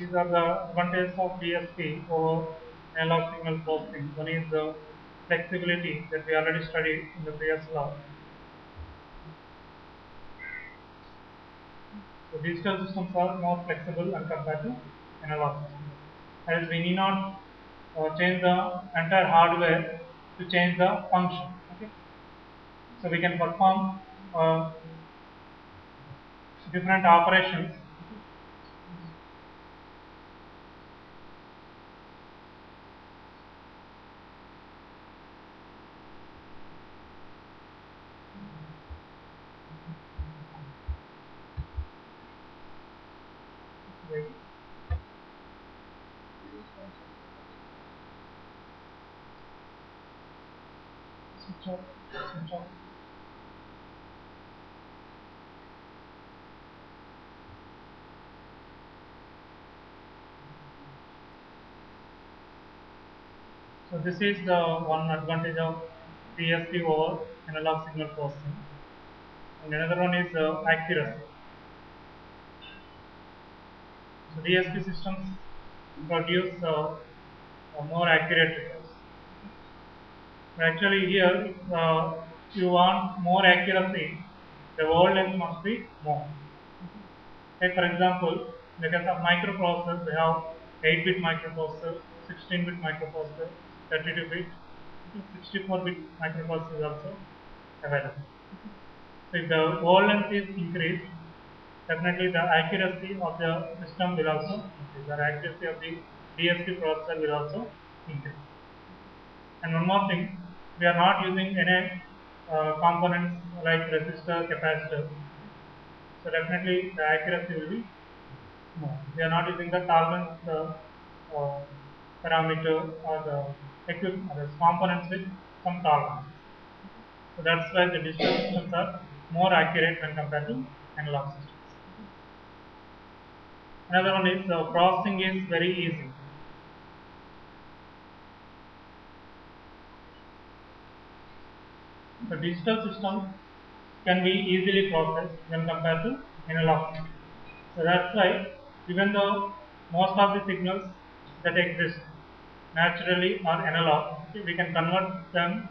These are the advantages of DSP over analog signal processing. One is the flexibility that we already studied in the previous law. So digital systems are more flexible and compared to analog systems. As we need not change the entire hardware to change the function. Okay? So we can perform different operations. Wait. Switch off. Switch off. So this is the one advantage of DSP over analog signal processing. And another one is accuracy. So DSP systems produce more accurate results. Actually, here, if you want more accuracy, the wavelength must be more. Take for example, in the case of microprocessors, we have 8-bit microprocessor, 16-bit microprocessor, 32-bit, 64-bit microprocessor is also available. So if the wavelength is increased, definitely the accuracy of the system will also increase. The accuracy of the DSP processor will also increase. And one more thing, we are not using any components like resistor, capacitor. So definitely the accuracy will be more. We are not using the tolerance parameter or the equipment or the components with some tolerance. So that's why the digital systems are more accurate when compared to analog systems. Another one is processing is very easy. The digital system can be easily processed when compared to analog systems. So that's why even though most of the signals that exist naturally are analog, okay, we can convert them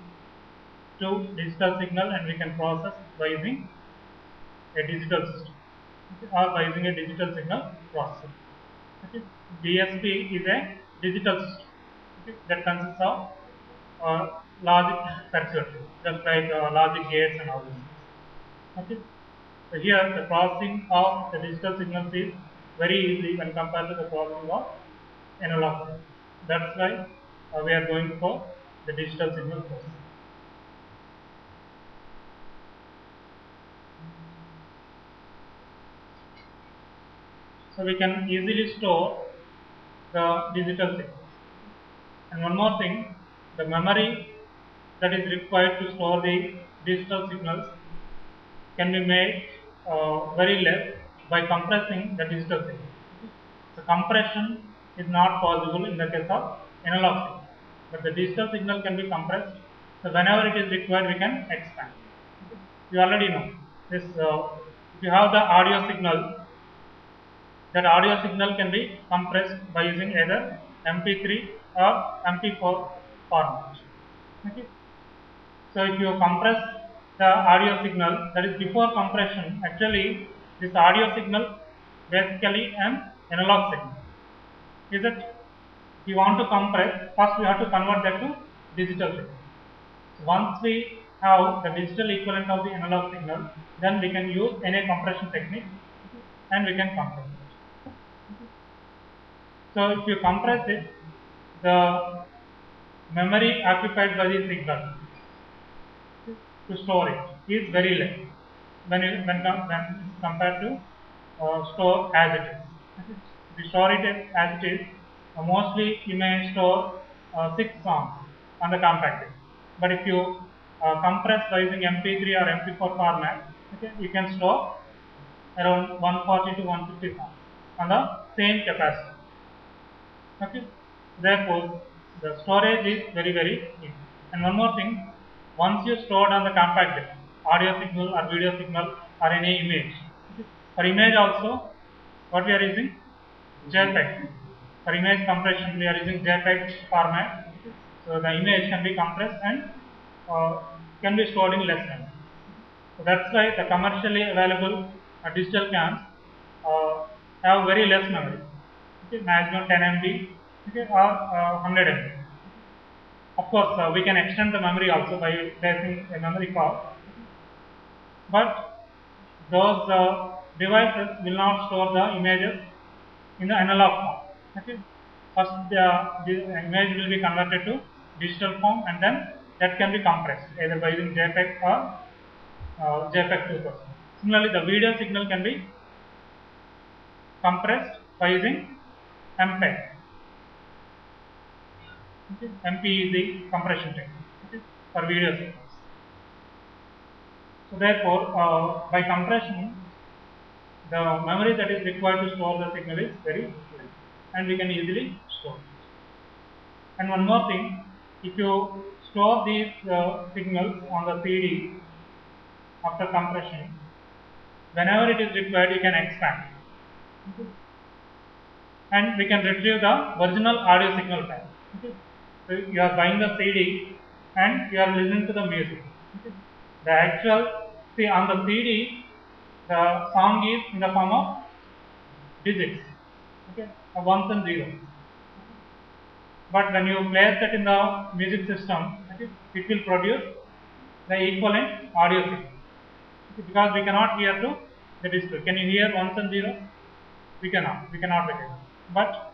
to digital signal and we can process by using a digital system, okay, or by using a digital signal processor. Okay. DSP is a digital system, okay, that consists of logic circuitry, just like logic gates and all these things. Okay. So here the processing of the digital signals is very easy when compared to the processing of analog signals. That's why we are going for the digital signal processing. So we can easily store the digital signals. And one more thing, the memory that is required to store the digital signals can be made very less by compressing the digital signal. So compression is not possible in the case of analog signal, but the digital signal can be compressed. So whenever it is required, we can expand. You already know this. If you have the audio signal, that audio signal can be compressed by using either MP3 or MP4 format. Okay. So if you compress the audio signal, that is before compression, actually this audio signal basically an analog signal. Is it? If you want to compress, first we have to convert that to digital signal. So once we have the digital equivalent of the analog signal, then we can use any compression technique and we can compress it. So if you compress it, the memory occupied by the signal to store it is very less when compared to store as it is. If you store it as it is, mostly you may store 6 songs on the compact disc. But if you compress by using MP3 or MP4 format, okay, you can store around 140 to 150 songs on the same capacity. Okay. Therefore, the storage is very easy. And one more thing, once you stored on the compact disc, audio signal or video signal or any image. Okay. For image also, what we are using? JPEG. For image compression, we are using JPEG format. So the image can be compressed and can be stored in less memory. So that's why the commercially available digital cams have very less memory. Okay, maximum 10 MB, okay, or 100 MB. Of course, we can extend the memory also by placing a memory card, but those devices will not store the images in the analog form. Okay. First, the image will be converted to digital form, and then that can be compressed either by using JPEG or JPEG 2000. Similarly, the video signal can be compressed by using MPEG. Okay. MP is the compression technique, okay, for video signals. So therefore, by compression, the memory that is required to store the signal is very less, and we can easily store it. And one more thing, if you store these signals on the CD after compression, whenever it is required, you can expand, okay, and we can retrieve the original audio signal file. Okay. So you are buying the CD and you are listening to the music. Okay. The actual, see on the CD, the song is in the form of digits, okay, ones and zeros. But when you place that in the music system, okay, it will produce the equivalent audio signal. Okay, because we cannot hear to the display. Can you hear ones and zeros? We cannot. We cannot recognize. But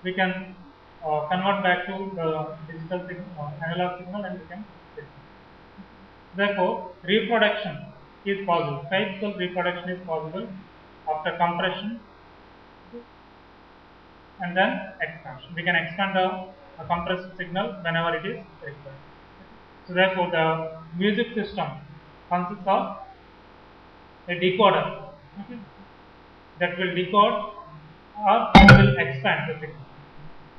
we can convert back to the digital signal, analog signal, and we can listen. Therefore, reproduction is possible. Faithful reproduction is possible after compression and then expansion. We can expand the compressed signal whenever it is required. So therefore, the music system consists of a decoder, okay, that will decode or it will expand the signal.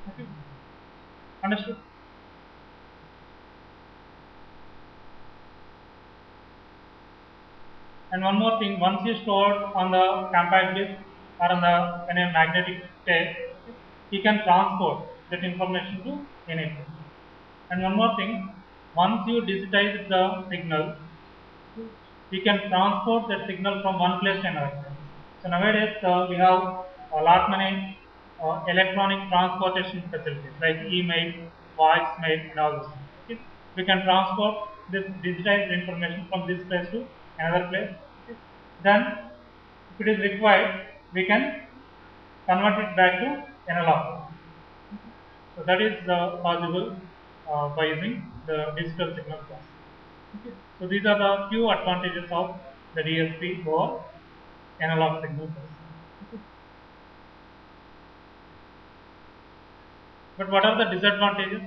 Okay. Understood? And one more thing, once you store on the compact disk or on the in a magnetic tape, you can transport that information to any place. And one more thing, once you digitize the signal, we can transport that signal from one place to another place. So nowadays we have a lot many electronic transportation facilities like email, voice mail, and all those things. Okay? We can transport this digitized information from this place to another place. Okay? Then, if it is required, we can convert it back to analog. So that is possible by using the digital signal processing. Okay. So these are the few advantages of the DSP over analog signal processing. Okay. But what are the disadvantages?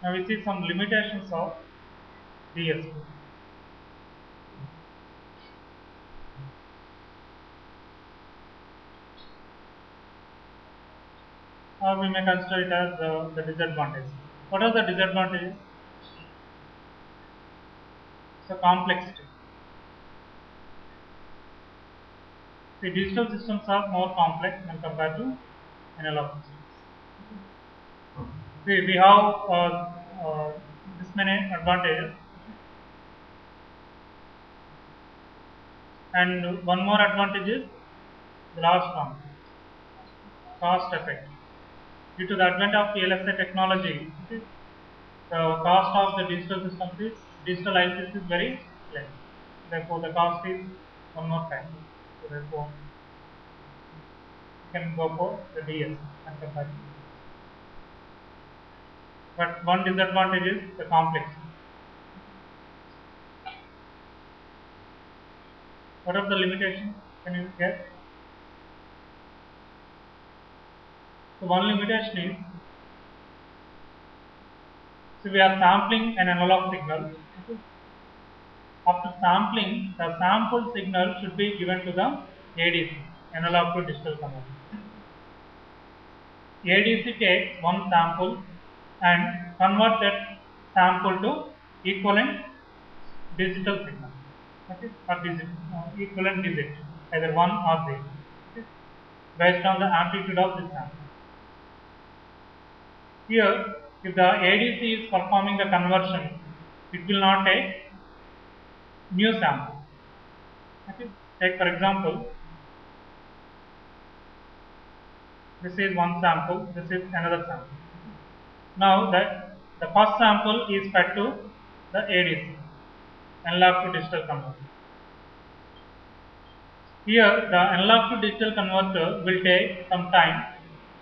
Now we see some limitations of DSP. Or we may consider it as the disadvantages. What are the disadvantages? So complexity. The digital systems are more complex when compared to analog systems. See, we have this many advantages, and one more advantage is the last one, cost effect. Due to the advent of VLSI technology, the cost of the digital systems is digital ICs is very less. Therefore, the cost is one more factor. So therefore, you can go for the DS and compare. But one disadvantage is the complexity. What are the limitations? Can you guess? So one limitation is, so we are sampling an analog signal. Okay. After sampling, the sample signal should be given to the ADC, analog to digital converter. ADC takes one sample and convert that sample to equivalent digital signal, okay, or equivalent digit, either 1 or 0, okay, based on the amplitude of this sample. Here, if the ADC is performing the conversion, it will not take new sample. Okay. Take for example, this is one sample, this is another sample. Now the first sample is fed to the ADC, analog to digital converter. Here the analog to digital converter will take some time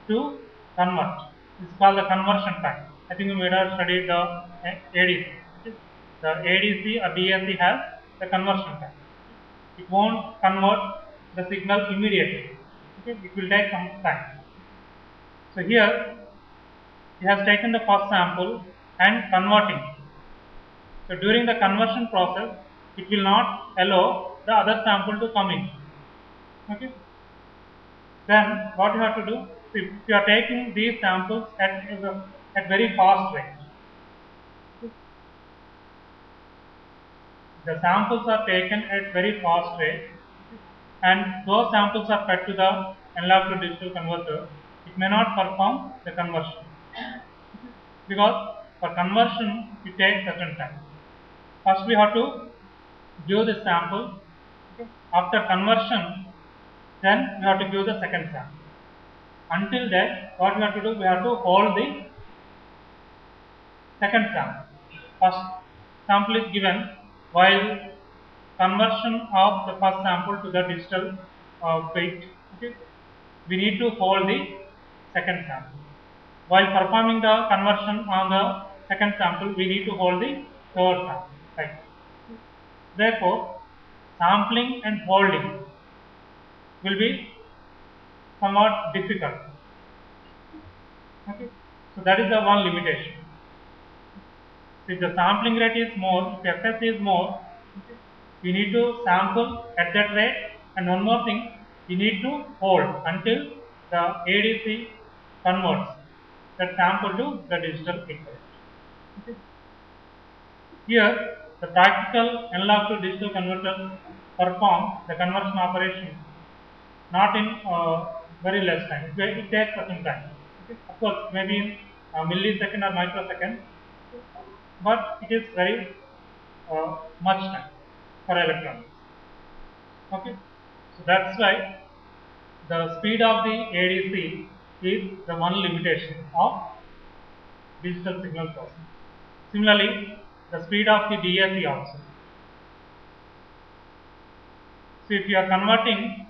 to convert. This is called the conversion time. I think we might have studied the ADC. The ADC or DAC has the conversion time. It won't convert the signal immediately. Okay? It will take some time. So here he has taken the first sample and converting. So during the conversion process, it will not allow the other sample to come in. Okay. Then what you have to do? If you are taking these samples at very fast rate, the samples are taken at very fast rate, and those samples are fed to the analog to digital converter. It may not perform the conversion because for conversion it takes certain time. First we have to give the sample. Okay. After conversion, then we have to give the second sample. Until that, what we have to do? We have to hold the second sample. First sample is given while conversion of the first sample to the digital bit. Okay. We need to hold the second sample. While performing the conversion on the second sample, we need to hold the third sample. Right. Therefore, sampling and holding will be somewhat difficult. Okay. So that is the one limitation. If the sampling rate is more, if Fs is more, okay, we need to sample at that rate, and one more thing, we need to hold until the ADC converts that sample to the digital equivalent. Okay. Here, the practical analog to digital converters perform the conversion operation not in very less time. It takes certain time. Okay. Of course, maybe in millisecond or microsecond, but it is very much time for electronics. Okay. So that's why the speed of the ADC is the one limitation of digital signal processing. Similarly, the speed of the DAC also. So if you are converting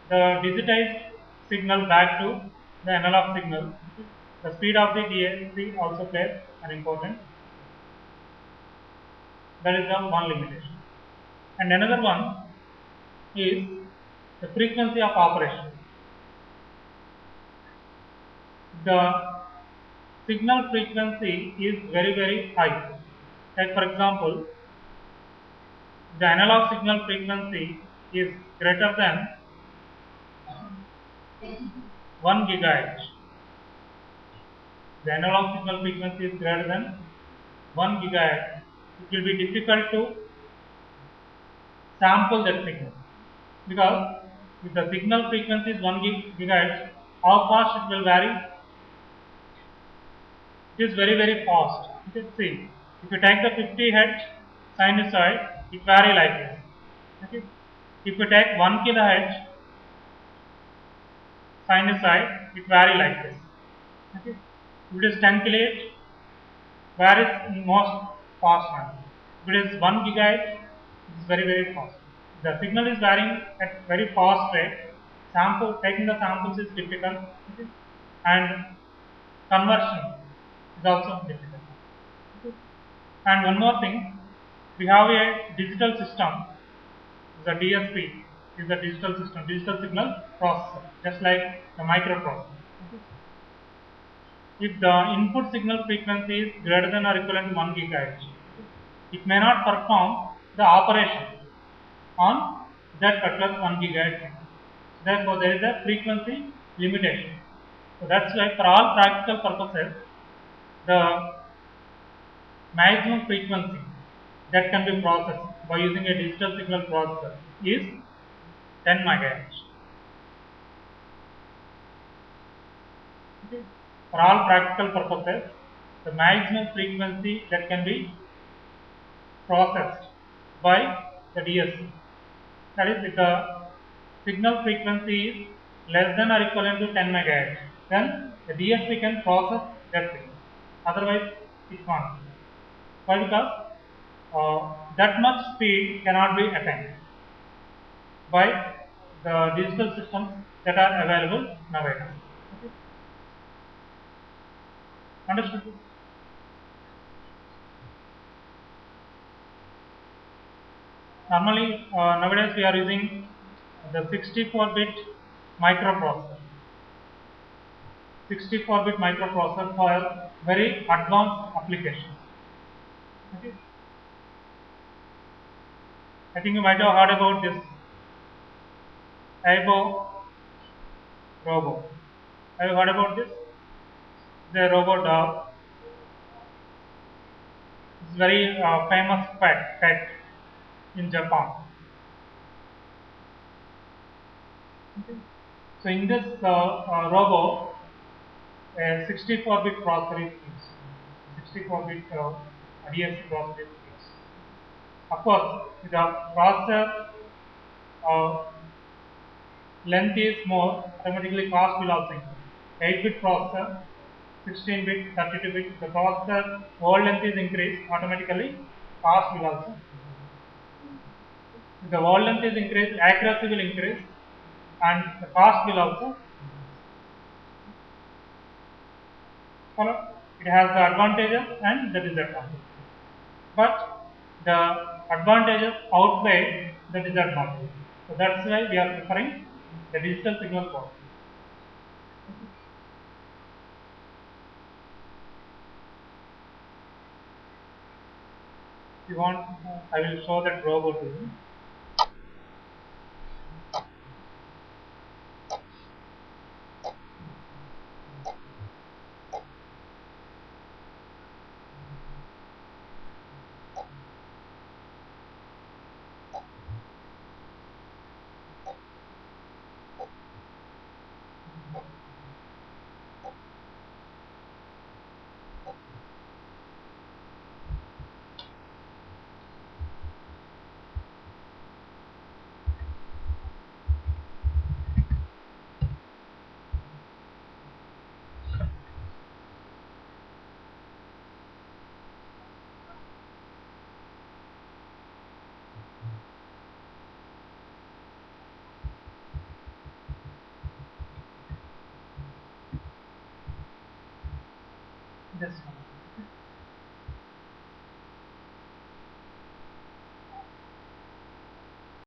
the digitized signal back to the analog signal, the speed of the DAC also plays an important. That is the one limitation. And another one is the frequency of operation. The signal frequency is very high. Like for example, the analog signal frequency is greater than 1 gigahertz. The analog signal frequency is greater than 1 gigahertz. It will be difficult to sample that signal, because if the signal frequency is 1 gigahertz, how fast it will vary? It is very fast. You can see, if you take the 50 hertz sinusoid, it vary like this. Okay. If you take 1 kilohertz sinusoid, it vary like this. Okay. If it is 10 kilohertz, varies in most fast manner. If it is 1 gigahertz, it is very fast. The signal is varying at very fast rate. Taking the samples is difficult, okay, and conversion is also difficult. Okay. And one more thing, we have a digital system, the DSP, is the digital system, digital signal processor, just like the microprocessor. If the input signal frequency is greater than or equivalent to 1 GHz, it may not perform the operation on that particular 1 GHz. Therefore, there is a frequency limitation. So that's why for all practical purposes, the maximum frequency that can be processed by using a digital signal processor is 10 MHz. Okay. For all practical purposes, the maximum frequency that can be processed by the DSP, that is, if the signal frequency is less than or equivalent to 10 MHz, then the DSP can process that signal. Otherwise, it can't. Why? Because that much speed cannot be attained by the digital systems that are available nowadays. Okay. Understood? Normally, nowadays we are using the 64-bit microprocessor. 64-bit microprocessor for very advanced applications. Okay. I think you might have heard about this Aibo robot. Have you heard about this? The robot dog. It's very famous pet in Japan. Okay. So in this robot, a 64-bit processor is used. 64-bit DSP processor is used. Of course, the processor length is more, automatically cost will also increase. 8-bit processor, 16-bit, 32-bit, the processor whole length is increased, automatically cost will also increase. If the whole length is increased, accuracy will increase and the cost will also follow. It has the advantages and the disadvantages. But the advantages outweigh the disadvantages. So that's why we are preferring the digital signal processor. If you want, I will show that robot to you. This one.